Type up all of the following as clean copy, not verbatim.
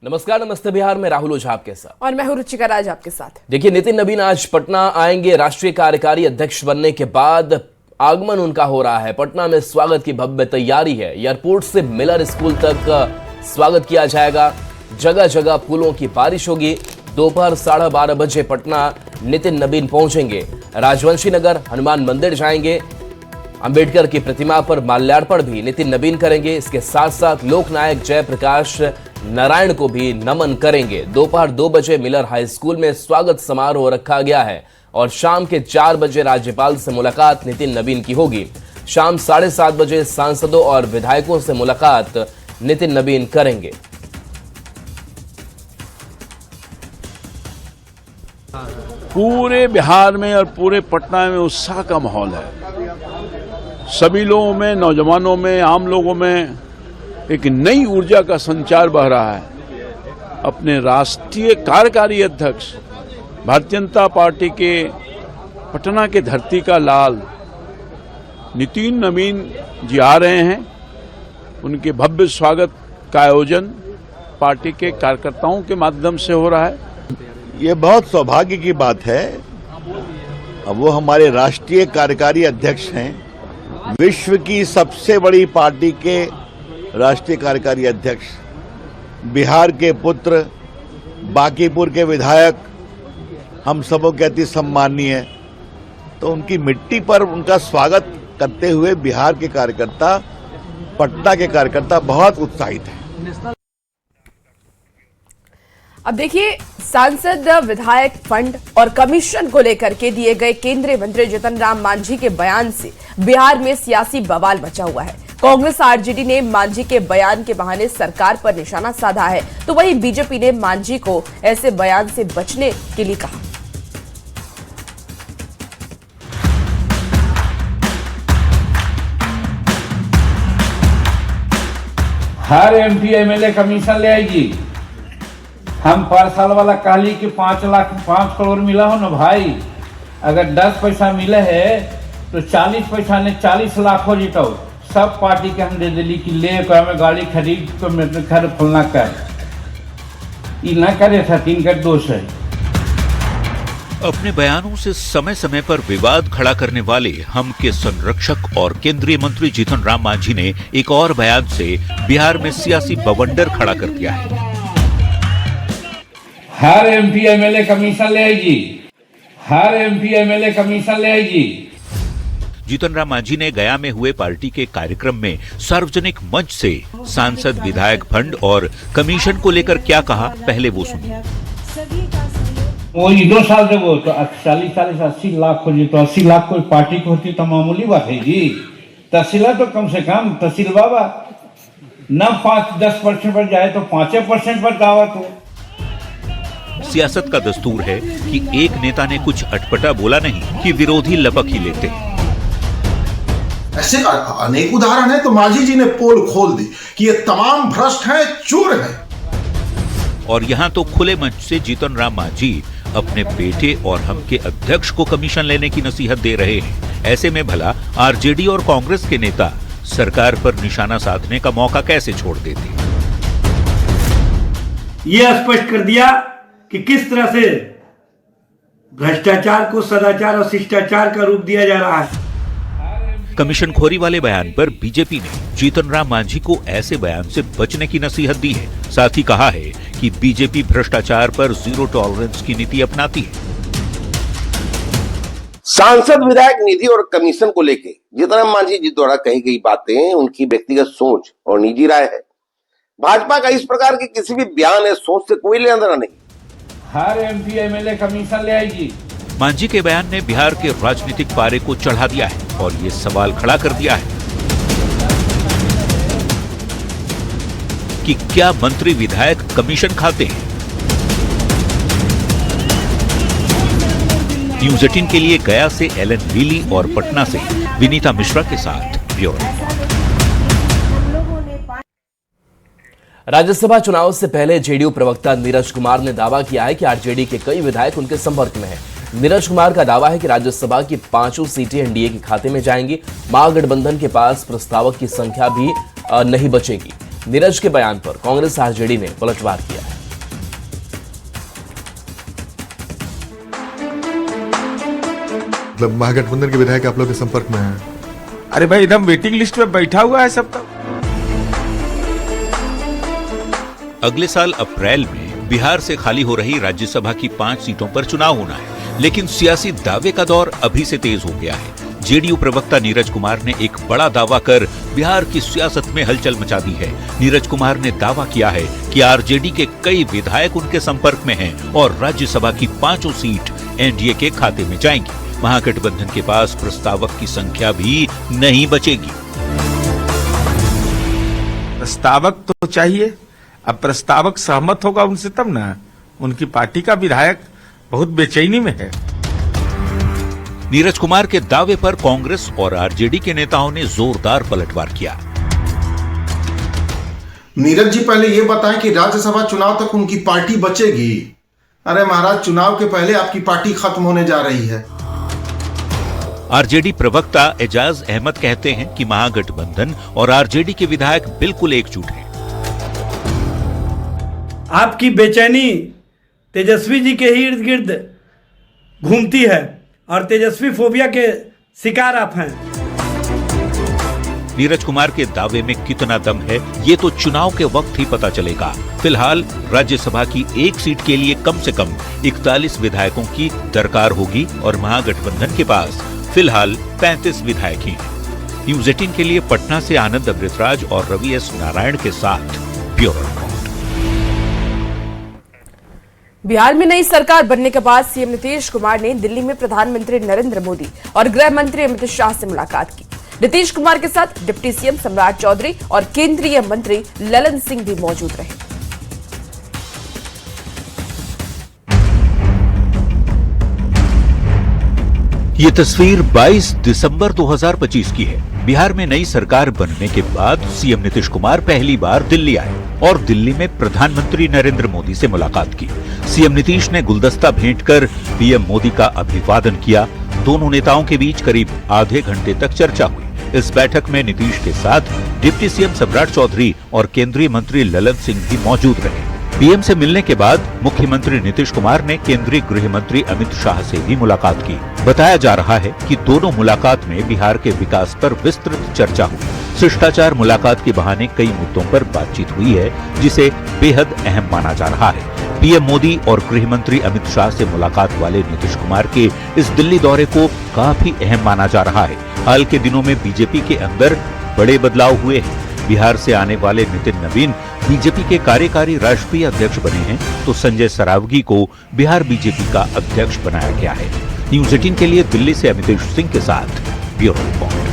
नमस्कार, नमस्ते बिहार में राहुल ओझा आपके साथ और मैं हूं रुचिका राज आपके साथ। देखिए, नितिन नवीन आज पटना आएंगे। राष्ट्रीय कार्यकारी अध्यक्ष बनने के बाद आगमन उनका हो रहा है। पटना में स्वागत की भव्य तैयारी है। एयरपोर्ट से मिलर स्कूल तक स्वागत किया जाएगा। जगह जगह फूलों की बारिश होगी। दोपहर 12:30 बजे पटना नितिन नवीन पहुंचेंगे। राजवंशी नगर, हनुमान मंदिर जाएंगे। अंबेडकर की प्रतिमा पर माल्यार्पण भी नितिन नवीन करेंगे। इसके साथ साथ लोकनायक जयप्रकाश नारायण को भी नमन करेंगे। दोपहर 2 बजे मिलर हाई स्कूल में स्वागत समारोह रखा गया है और शाम के 4 बजे राज्यपाल से मुलाकात नितिन नवीन की होगी। शाम 7:30 बजे सांसदों और विधायकों से मुलाकात नितिन नवीन करेंगे। पूरे बिहार में और पूरे पटना में उत्साह का माहौल है। सभी लोगों में, नौजवानों में, आम लोगों में एक नई ऊर्जा का संचार बह रहा है। अपने राष्ट्रीय कार्यकारी अध्यक्ष भारतीय जनता पार्टी के पटना के धरती का लाल नितिन नवीन जी आ रहे हैं। उनके भव्य स्वागत का आयोजन पार्टी के कार्यकर्ताओं के माध्यम से हो रहा है। ये बहुत सौभाग्य की बात है। अब वो हमारे राष्ट्रीय कार्यकारी अध्यक्ष हैं। विश्व की सबसे बड़ी पार्टी के राष्ट्रीय कार्यकारी अध्यक्ष, बिहार के पुत्र, बांकीपुर के विधायक, हम सबों के अति सम्माननीय। तो उनकी मिट्टी पर उनका स्वागत करते हुए बिहार के कार्यकर्ता, पटना के कार्यकर्ता बहुत उत्साहित हैं। अब देखिए, सांसद, विधायक फंड और कमीशन को लेकर के दिए गए केंद्रीय मंत्री जीतन राम मांझी के बयान से बिहार में सियासी बवाल मचा हुआ है। कांग्रेस आरजेडी ने मांझी के बयान के बहाने सरकार पर निशाना साधा है, तो वहीं बीजेपी ने मांझी को ऐसे बयान से बचने के लिए कहा। हर एमपी एमएलए कमीशन ले आएगी। हम पर साल वाला कहली कि 5 करोड़ मिला हो ना भाई। अगर 10 पैसा मिले है तो 40 पैसा ने 40 लाख हो जीतो। सब पार्टी के हम दे दिली कि ले में गाड़ी खरीद तो मेरे घर फलना कर ये ना करे था। 3 का दोष है। अपने बयानों से समय समय पर विवाद खड़ा करने वाले हम के संरक्षक और केंद्रीय मंत्री जीतन राम मांझी ने एक और बयान से बिहार में सियासी बवंडर खड़ा कर दिया है। हर एमपी एमएलए कमीशन ले आएगी। हर एमपी एमएलए कमीशन ले आएगी। जीतन राम मांझी ने गया में हुए पार्टी के कार्यक्रम में सार्वजनिक मंच से सांसद, विधायक फंड और कमीशन को लेकर क्या कहा, पहले वो सुनिए। वो 2 साल से वो तो 40-80 लाख हो जी, तो 80 लाख कोई पार्टी को होती तो मामूली बात है जी। तहसीला तो कम से कम तहसील बाबा न 5-10% पर जाए तो 5% पर दावा। तो सियासत का दस्तूर है कि एक नेता ने कुछ अटपटा बोला नहीं कि विरोधी लपक ही लेते हैं। ऐसे अनेक उदाहरण हैं। तो मांझी जी ने पोल खोल दी कि ये तमाम भ्रष्ट हैं, चोर हैं। और यहाँ तो खुले मंच से जीतन राम मांझी अपने बेटे और हम के अध्यक्ष को कमीशन लेने की नसीहत दे रहे हैं। ऐसे में भला आरजेडी और कांग्रेस के नेता सरकार पर निशाना साधने का मौका कैसे छोड़ देते। ये स्पष्ट कर दिया कि किस तरह से भ्रष्टाचार को सदाचार और शिष्टाचार का रूप दिया जा रहा है। कमीशन खोरी वाले बयान पर बीजेपी ने जीतन राम मांझी को ऐसे बयान से बचने की नसीहत दी है। साथ ही कहा है कि बीजेपी भ्रष्टाचार पर जीरो टॉलरेंस की नीति अपनाती है। सांसद, विधायक निधि और कमीशन को लेकर जीतन राम मांझी जी द्वारा कही गई बातें उनकी व्यक्तिगत सोच और निजी राय है। भाजपा का इस प्रकार के किसी भी बयान या सोच से कोई लेना देना नहीं। हर एमपी एमएलए कमीशन ले आएगी। मांझी के बयान ने बिहार के राजनीतिक पारे को चढ़ा दिया है और ये सवाल खड़ा कर दिया है कि क्या मंत्री विधायक कमीशन खाते हैं। न्यूज 18 के लिए गया से एलन लीली और पटना से विनीता मिश्रा के साथ ब्यूरो। राज्यसभा चुनाव से पहले जेडीयू प्रवक्ता नीरज कुमार ने दावा किया है कि आरजेडी के कई विधायक उनके संपर्क में हैं। नीरज कुमार का दावा है कि राज्यसभा की 5 सीटें एनडीए के खाते में जाएंगी। महागठबंधन के पास प्रस्तावक की संख्या भी नहीं बचेगी। नीरज के बयान पर कांग्रेस आरजेडी ने पलटवार किया है। मतलब महागठबंधन के विधायक आप लोग के संपर्क में हैं? अरे भाई एकदम वेटिंग लिस्ट में बैठा हुआ है सब तक। अगले साल अप्रैल में बिहार से खाली हो रही राज्यसभा की 5 सीटों पर चुनाव होना है, लेकिन सियासी दावे का दौर अभी से तेज हो गया है। जेडीयू प्रवक्ता नीरज कुमार ने एक बड़ा दावा कर बिहार की सियासत में हलचल मचा दी है। नीरज कुमार ने दावा किया है कि आरजेडी के कई विधायक उनके संपर्क में हैं और राज्यसभा की 5 सीट एनडीए के खाते में जाएंगी। महागठबंधन के पास प्रस्तावक की संख्या भी नहीं बचेगी। प्रस्तावक तो चाहिए, अब प्रस्तावक सहमत होगा उनसे तब ना। उनकी पार्टी का विधायक बहुत बेचैनी में है। नीरज कुमार के दावे पर कांग्रेस और आरजेडी के नेताओं ने जोरदार पलटवार किया। नीरज जी पहले ये बताएं कि राज्यसभा चुनाव तक उनकी पार्टी बचेगी। अरे महाराज, चुनाव के पहले आपकी पार्टी खत्म होने जा रही है। आरजेडी प्रवक्ता एजाज अहमद कहते हैं कि महागठबंधन और आरजेडी के विधायक बिल्कुल एकजुट हैं। आपकी बेचैनी तेजस्वी जी के ही इर्द गिर्द घूमती है और तेजस्वी फोबिया के शिकार आप हैं। नीरज कुमार के दावे में कितना दम है, ये तो चुनाव के वक्त ही पता चलेगा। फिलहाल राज्यसभा की 1 सीट के लिए कम से कम 41 विधायकों की दरकार होगी और महागठबंधन के पास फिलहाल 35 विधायक ही हैं। न्यूज़ 18 के लिए पटना से आनंद अमृतराज और रवि एस नारायण के साथ ब्यूरो रिपोर्ट। बिहार में नई सरकार बनने के बाद सीएम नीतीश कुमार ने दिल्ली में प्रधानमंत्री नरेंद्र मोदी और गृह मंत्री अमित शाह से मुलाकात की। नीतीश कुमार के साथ डिप्टी सीएम सम्राट चौधरी और केंद्रीय मंत्री ललन सिंह भी मौजूद रहे। ये तस्वीर 22 दिसंबर 2025 की है। बिहार में नई सरकार बनने के बाद सीएम नीतीश कुमार पहली बार दिल्ली आए और दिल्ली में प्रधानमंत्री नरेंद्र मोदी से मुलाकात की। सीएम नीतीश ने गुलदस्ता भेंट कर पीएम मोदी का अभिवादन किया। दोनों नेताओं के बीच करीब आधे घंटे तक चर्चा हुई। इस बैठक में नीतीश के साथ डिप्टी सीएम सम्राट चौधरी और केंद्रीय मंत्री ललन सिंह भी मौजूद रहे। पीएम से मिलने के बाद मुख्यमंत्री नीतीश कुमार ने केंद्रीय गृह मंत्री अमित शाह से भी मुलाकात की। बताया जा रहा है कि दोनों मुलाकात में बिहार के विकास पर विस्तृत चर्चा हुई। शिष्टाचार मुलाकात के बहाने कई मुद्दों पर बातचीत हुई है, जिसे बेहद अहम माना जा रहा है। पीएम मोदी और गृह मंत्री अमित शाह से मुलाकात वाले नीतीश कुमार के इस दिल्ली दौरे को काफी अहम माना जा रहा है। हाल के दिनों में बीजेपी के अंदर बड़े बदलाव हुए हैं। बिहार से आने वाले नितिन नवीन बीजेपी के कार्यकारी राष्ट्रीय अध्यक्ष बने हैं, तो संजय सरावगी को बिहार बीजेपी का अध्यक्ष बनाया गया है। न्यूज़ 18 के लिए दिल्ली से अमितेश सिंह के साथ ब्यूरो रिपोर्ट।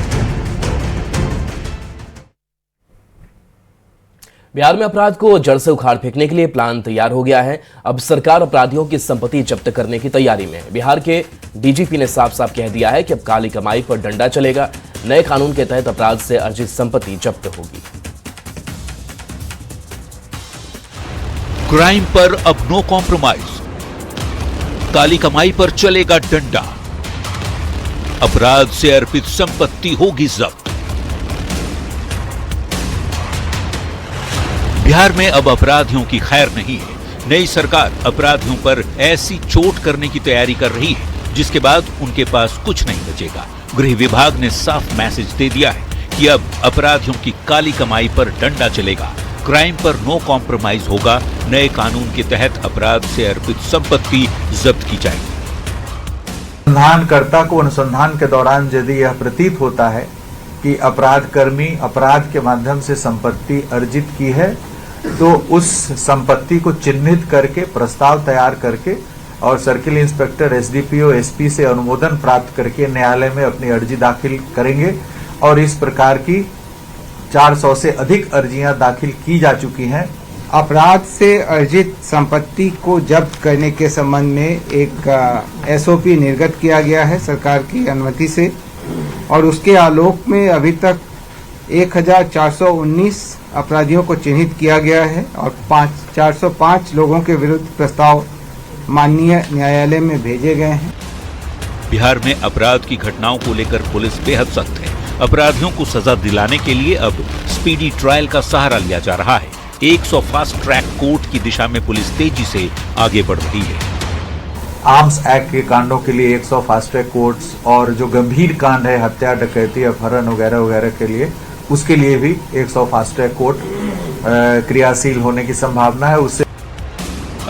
बिहार में अपराध को जड़ से उखाड़ फेंकने के लिए प्लान तैयार हो गया है। अब सरकार अपराधियों की संपत्ति जब्त करने की तैयारी में है। बिहार के डीजीपी ने साफ साफ कह दिया है कि अब काली कमाई पर डंडा चलेगा। नए कानून के तहत अपराध से अर्जित संपत्ति जब्त होगी। क्राइम पर अब नो कॉम्प्रोमाइज, काली कमाई पर चलेगा डंडा, अपराध से अर्पित संपत्ति होगी जब्त। बिहार में अब अपराधियों की खैर नहीं है। नई सरकार अपराधियों पर ऐसी चोट करने की तैयारी कर रही है जिसके बाद उनके पास कुछ नहीं बचेगा। गृह विभाग ने साफ मैसेज दे दिया है कि अब अपराधियों की काली कमाई पर डंडा चलेगा। क्राइम पर नो कॉम्प्रोमाइज होगा। नए कानून के तहत अपराध से अर्पित संपत्ति जब्त की जाएगी। अनुसंधानकर्ता को अनुसंधान के दौरान यदि यह प्रतीत होता है कि अपराध कर्मी अपराध के माध्यम से संपत्ति अर्जित की है, तो उस संपत्ति को चिन्हित करके प्रस्ताव तैयार करके और सर्किल इंस्पेक्टर, एसडीपीओ, एसपी से अनुमोदन प्राप्त करके न्यायालय में अपनी अर्जी दाखिल करेंगे। और इस प्रकार की 400 से अधिक अर्जियां दाखिल की जा चुकी हैं। अपराध से अर्जित संपत्ति को जब्त करने के संबंध में एक एसओपी निर्गत किया गया है सरकार की अनुमति से, और उसके आलोक में अभी तक 1419 अपराधियों को चिन्हित किया गया है और 405 लोगों के विरुद्ध प्रस्ताव माननीय न्यायालय में भेजे गए हैं। बिहार में अपराध की घटनाओं को लेकर पुलिस बेहद सख्त है। अपराधियों को सजा दिलाने के लिए अब स्पीडी ट्रायल का सहारा लिया जा रहा है। 100 फास्ट ट्रैक कोर्ट की दिशा में पुलिस तेजी से आगे बढ़ रही है। आर्म्स एक्ट के कांडों के लिए 100 फास्ट ट्रैक कोर्ट्स और जो गंभीर कांड है हत्या, डकैती, अपहरण वगैरह वगैरह के लिए, उसके लिए भी 100 फास्ट ट्रैक कोर्ट क्रियाशील होने की संभावना है। उससे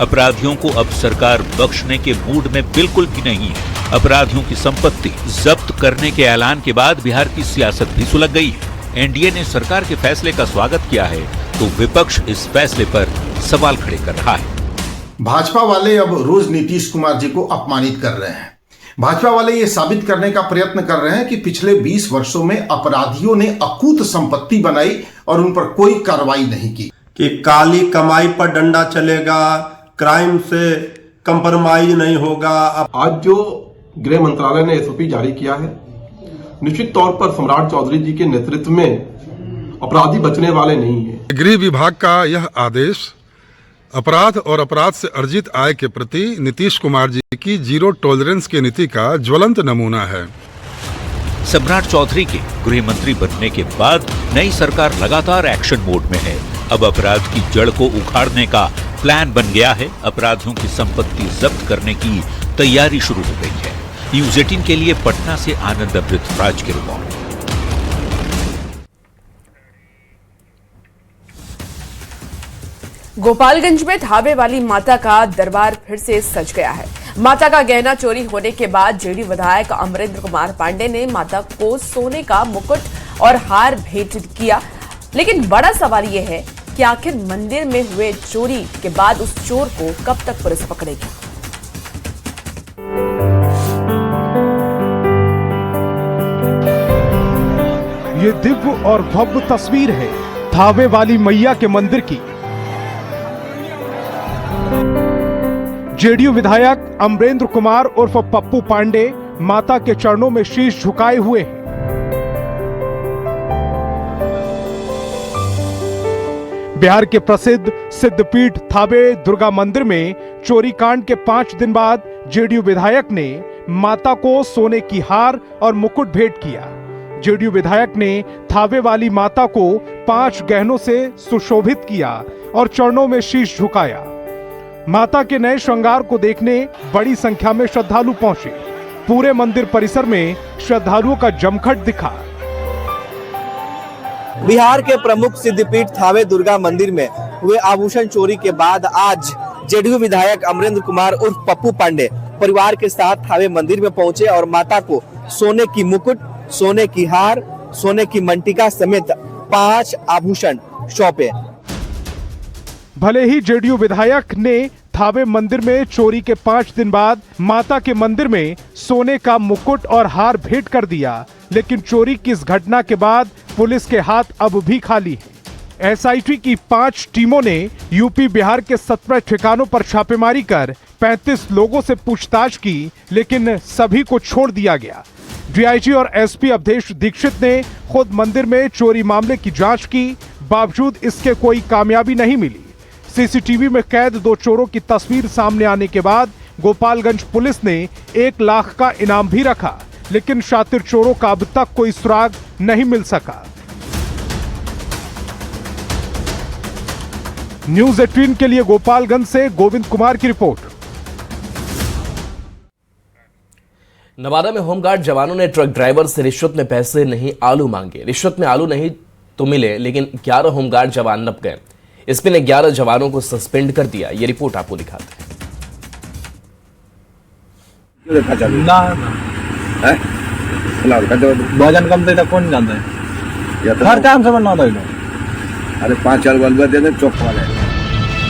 अपराधियों को अब सरकार बख्शने के मूड में बिल्कुल भी नहीं है। अपराधियों की संपत्ति जब्त करने के ऐलान के बाद बिहार की सियासत भी सुलग गई है। एनडीए ने सरकार के फैसले का स्वागत किया है तो विपक्ष इस फैसले पर सवाल खड़े कर रहा है। भाजपा वाले अब रोज नीतीश कुमार जी को अपमानित कर रहे हैं। भाजपा वाले ये साबित करने का प्रयत्न कर रहे हैं कि पिछले 20 वर्षों में अपराधियों ने अकूत संपत्ति बनाई और उन पर कोई कार्रवाई नहीं की। कि काली कमाई पर डंडा चलेगा, क्राइम से कंप्रोमाइज नहीं होगा। आज जो गृह मंत्रालय ने एसओपी जारी किया है, निश्चित तौर पर सम्राट चौधरी जी के नेतृत्व में अपराधी बचने वाले नहीं है। गृह विभाग का यह आदेश अपराध और अपराध से अर्जित आय के प्रति नीतीश कुमार जी की जीरो टॉलरेंस की नीति का ज्वलंत नमूना है। सम्राट चौधरी के गृह मंत्री बनने के बाद नई सरकार लगातार एक्शन मोड में है। अब अपराध की जड़ को उखाड़ने का प्लान बन गया है। अपराधियों की संपत्ति जब्त करने की तैयारी शुरू हो गई है। न्यूज़ 18 के लिए पटना से आनंद अमृतराज की रिपोर्ट। गोपालगंज में ढाबे वाली माता का दरबार फिर से सज गया है। माता का गहना चोरी होने के बाद जेडीयू विधायक अमरेंद्र कुमार पांडे ने माता को सोने का मुकुट और हार भेंट किया। लेकिन बड़ा सवाल यह है कि आखिर मंदिर में हुए चोरी के बाद उस चोर को कब तक पुलिस पकड़ेगी। ये दिव्य और भव्य तस्वीर है ढाबे वाली मैया के मंदिर की। जेडीयू विधायक अमरेंद्र कुमार उर्फ पप्पू पांडे माता के चरणों में शीश झुकाए हुए हैं। बिहार के प्रसिद्ध सिद्धपीठ थावे दुर्गा मंदिर में चोरी कांड के 5 दिन बाद जेडीयू विधायक ने माता को सोने की हार और मुकुट भेंट किया। जेडीयू विधायक ने थावे वाली माता को 5 गहनों से सुशोभित किया और चरणों में शीश झुकाया। माता के नए श्रृंगार को देखने बड़ी संख्या में श्रद्धालु पहुंचे। पूरे मंदिर परिसर में श्रद्धालुओं का जमघट दिखा। बिहार के प्रमुख सिद्धपीठ थावे दुर्गा मंदिर में हुए आभूषण चोरी के बाद आज जेडीयू विधायक अमरेंद्र कुमार उर्फ पप्पू पांडे परिवार के साथ थावे मंदिर में पहुंचे और माता को सोने की मुकुट, सोने की हार, सोने की मंटिका समेत 5 आभूषण सौंपे। भले ही जेडीयू विधायक ने थावे मंदिर में चोरी के 5 दिन बाद माता के मंदिर में सोने का मुकुट और हार भेंट कर दिया, लेकिन चोरी की इस घटना के बाद पुलिस के हाथ अब भी खाली है। एसआईटी की 5 टीमों ने यूपी बिहार के 17 ठिकानों पर छापेमारी कर 35 लोगों से पूछताछ की, लेकिन सभी को छोड़ दिया गया। डीआईजी और एसपी अवधेश दीक्षित ने खुद मंदिर में चोरी मामले की जांच की, बावजूद इसके कोई कामयाबी नहीं मिली। सीसीटीवी में कैद 2 चोरों की तस्वीर सामने आने के बाद गोपालगंज पुलिस ने 1 लाख का इनाम भी रखा, लेकिन शातिर चोरों का अब तक कोई सुराग नहीं मिल सका। न्यूज़ 18 के लिए गोपालगंज से गोविंद कुमार की रिपोर्ट। नवादा में होमगार्ड जवानों ने ट्रक ड्राइवर से रिश्वत में पैसे नहीं आलू मांगे। रिश्वत में आलू नहीं तो मिले, लेकिन 11 होमगार्ड जवान नप गए। एसपी ने 11 जवानों को सस्पेंड कर दिया। ये रिपोर्ट आपको दिखाते हैं। वजन कम थे कौन जानता है, हर काम से बनना होता है। अरे 5-4 बल्ब दे दे चौक वाले।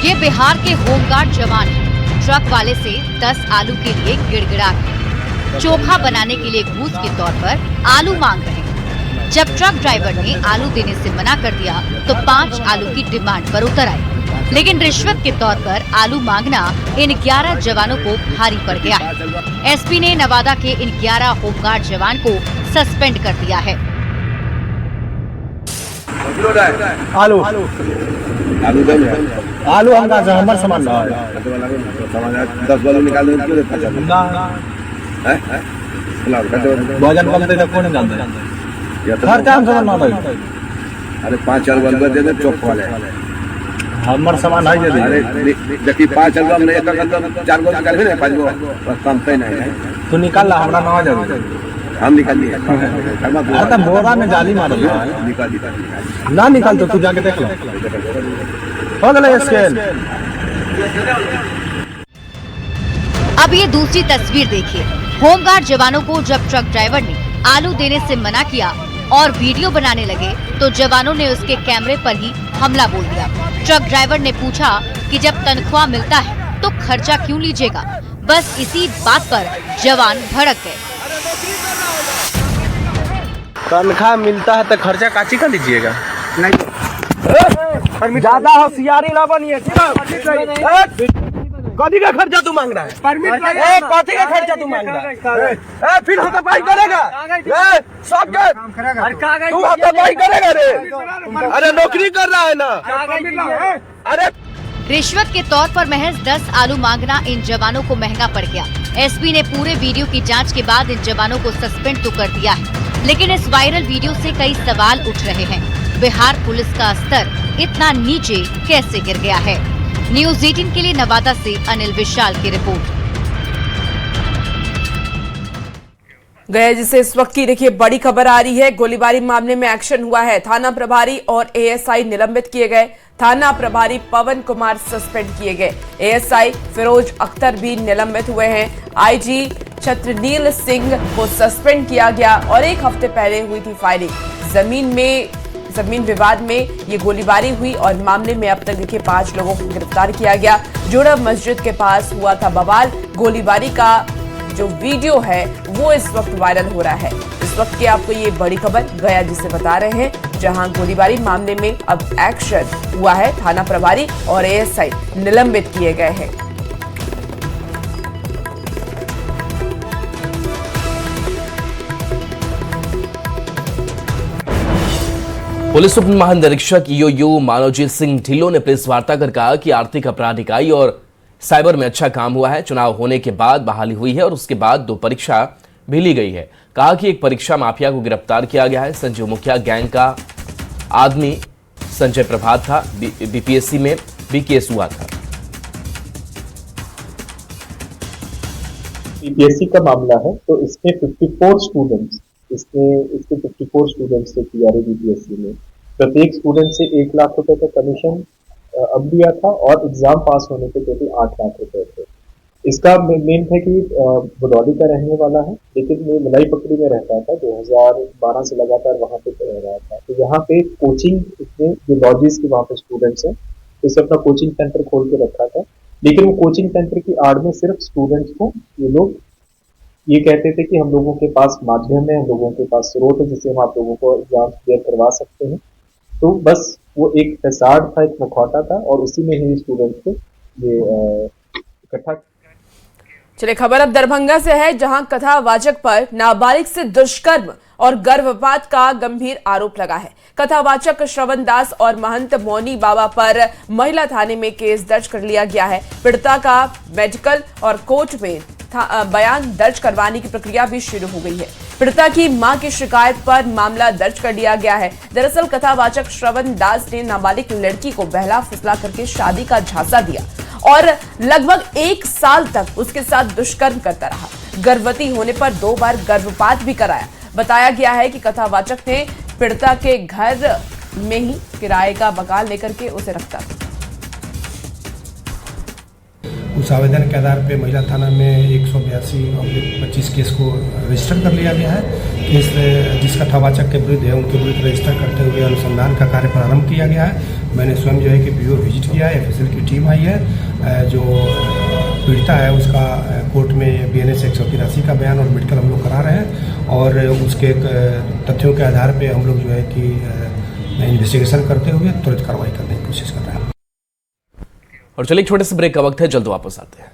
ये बिहार के होमगार्ड जवान ट्रक वाले से 10 आलू के लिए गिड़गिड़ा रहे, चोखा बनाने के लिए घूस के तौर पर आलू मांग रहे हैं। जब ट्रक ड्राइवर ने आलू देने से मना कर दिया तो 5 आलू की डिमांड पर उतर आए, लेकिन रिश्वत के तौर पर आलू मांगना इन 11 जवानों को भारी पड़ गया है। एसपी ने नवादा के इन 11 होमगार्ड जवान को सस्पेंड कर दिया है। आलू आलू हम कहाँ से, हमारे सामान 10 वालों निकाल दें, क्यों देता वजन कम थे कौन जानता है। खर्चा हम सब ना दे अरे 5-4 बल्ब दे दे चौक वाले हमर सामान है जे अरे देखी 5 बल्ब में एक अंदर 4 गो निकाल भी 5 गो कम पे नहीं तू निकाल ला हमरा ना जाए हम निकाल लिए अरे बोरा में जाली मार निकाल ना निकाल तो तू जाके देख लो हो गया स्केल। अब ये दूसरी तस्वीर देखिए। होमगार्ड जवानों को जब ट्रक ड्राइवर ने आलू देने से मना किया और वीडियो बनाने लगे तो जवानों ने उसके कैमरे पर ही हमला बोल दिया। ट्रक ड्राइवर ने पूछा कि जब तनख्वाह मिलता है तो खर्चा क्यों लीजिएगा। बस इसी बात पर जवान भड़क गए। तनख्वाह मिलता है तो खर्चा काची का लीजिएगा। ज्यादा होशियारी ना बनिए। कथी का खर्चा तू मांग रहा है? कथी का खर्चा तू मांग रहा है? फिर हाथापाई करेगा सब तू हाथापाई करेगा रे। अरे नौकरी कर रहा है ना। अरे रिश्वत के तौर पर महज 10 आलू मांगना इन जवानों को महंगा पड़ गया। एसपी ने पूरे वीडियो की जांच के बाद इन जवानों को सस्पेंड तो कर दिया है, लेकिन इस वायरल वीडियो से कई सवाल उठ रहे हैं। बिहार पुलिस का स्तर इतना नीचे कैसे गिर गया है? न्यूज़ 18 के लिए नवादा से अनिल विशाल की रिपोर्ट। गया जिसे इस वक्त की देखिए बड़ी खबर आ रही है। गोलीबारी मामले में एक्शन हुआ है। थाना प्रभारी और एएसआई निलंबित किए गए। थाना प्रभारी पवन कुमार सस्पेंड किए गए। एएसआई फिरोज अख्तर भी निलंबित हुए हैं। आईजी छत्रनील सिंह को सस्पेंड किया गया और एक हफ्ते पहले हुई थी फायरिंग। जमीन विवाद में ये गोलीबारी हुई और मामले में अब तक देखिए 5 लोगों को गिरफ्तार किया गया। जोड़ब मस्जिद के पास हुआ था बवाल। गोलीबारी का जो वीडियो है वो इस वक्त वायरल हो रहा है। इस वक्त की आपको ये बड़ी खबर गया जिसे बता रहे हैं, जहां गोलीबारी मामले में अब एक्शन हुआ है। थाना प्रभारी और एएसआई निलंबित किए गए हैं। पुलिस उप महानिरीक्षक ईओयू मानवजीत सिंह ढिल्लों ने प्रेस वार्ता कर कहा कि आर्थिक अपराध इकाई और साइबर में अच्छा काम हुआ है। चुनाव होने के बाद बहाली हुई है और उसके बाद 2 परीक्षा भी ली गई है। कहा कि एक परीक्षा माफिया को गिरफ्तार किया गया है। संजीव मुखिया गैंग का आदमी संजय प्रभात था। बीपीएससी में भी केस हुआ था। बीपीएससी का मामला है तो इसमें 54 स्टूडेंट्स इसके 54 स्टूडेंट्स थे तैयारी बीपीएससी में। प्रत्येक स्टूडेंट से 1 लाख रुपए का कमीशन अब दिया था और एग्जाम पास होने के टोटल 8 लाख रुपए थे। इसका मेन है कि बदौली का रहने वाला है, लेकिन मैं मलाई पकड़ी में रहता था। 2012 से लगातार वहां पे रह रहा था। तो यहाँ पे कोचिंग इसमें जो लॉजेस के वहाँ पे स्टूडेंट्स हैं तो इसे अपना कोचिंग सेंटर खोल के रखा था। लेकिन वो कोचिंग सेंटर की आड़ में सिर्फ स्टूडेंट्स को ये लोग ये कहते थे कि हम लोगों के पास माध्यम है, हम लोगों के पास स्रोत है जिससे हम आप लोगों को एग्जाम क्लियर करवा सकते हैं। तो बस वो एक फैसाड था, एक मुखौटा था और उसी में ही स्टूडेंट्स को ये इकट्ठा। चलिए खबर अब दरभंगा से है, जहां कथावाचक पर नाबालिग से दुष्कर्म और गर्भपात का गंभीर आरोप लगा है। कथावाचक श्रवण दास और महंत मौनी बाबा पर महिला थाने में केस दर्ज कर लिया गया है। पीड़िता का मेडिकल और कोर्ट में बयान दर्ज करवाने की प्रक्रिया भी शुरू हो गई है। पीड़िता की मां की शिकायत पर मामला दर्ज कर लिया गया है। दरअसल कथावाचक श्रवण दास ने नाबालिग लड़की को बहला फुसला करके शादी का झांसा दिया और लगभग 1 साल तक उसके साथ दुष्कर्म करता रहा। गर्भवती होने पर 2 बार गर्भपात भी कराया। बताया गया है कि कथावाचक ने पीड़िता के घर में ही किराए का मकान लेकर के उसे रखता था। उस आवेदन के आधार पर महिला थाना में 182/25 केस को रजिस्टर कर लिया गया है। केस जिस कथावाचक के विरुद्ध है उनके विरुद्ध रजिस्टर करते हुए अनुसंधान का कार्य प्रारंभ किया गया है। मैंने स्वयं जो है कि ब्यूरो विजिट किया है। एफएसएल की टीम आई है। जो पीड़िता है उसका कोर्ट में बीएनएस 183 का बयान और मेडिकल हम लोग करा रहे हैं और उसके तथ्यों के आधार पर हम लोग जो है कि इन्वेस्टिगेशन करते हुए त्वरित कार्रवाई करने की कोशिश कर रहे हैं। और चलिए छोटे से ब्रेक का वक्त है, जल्द वापस आते हैं।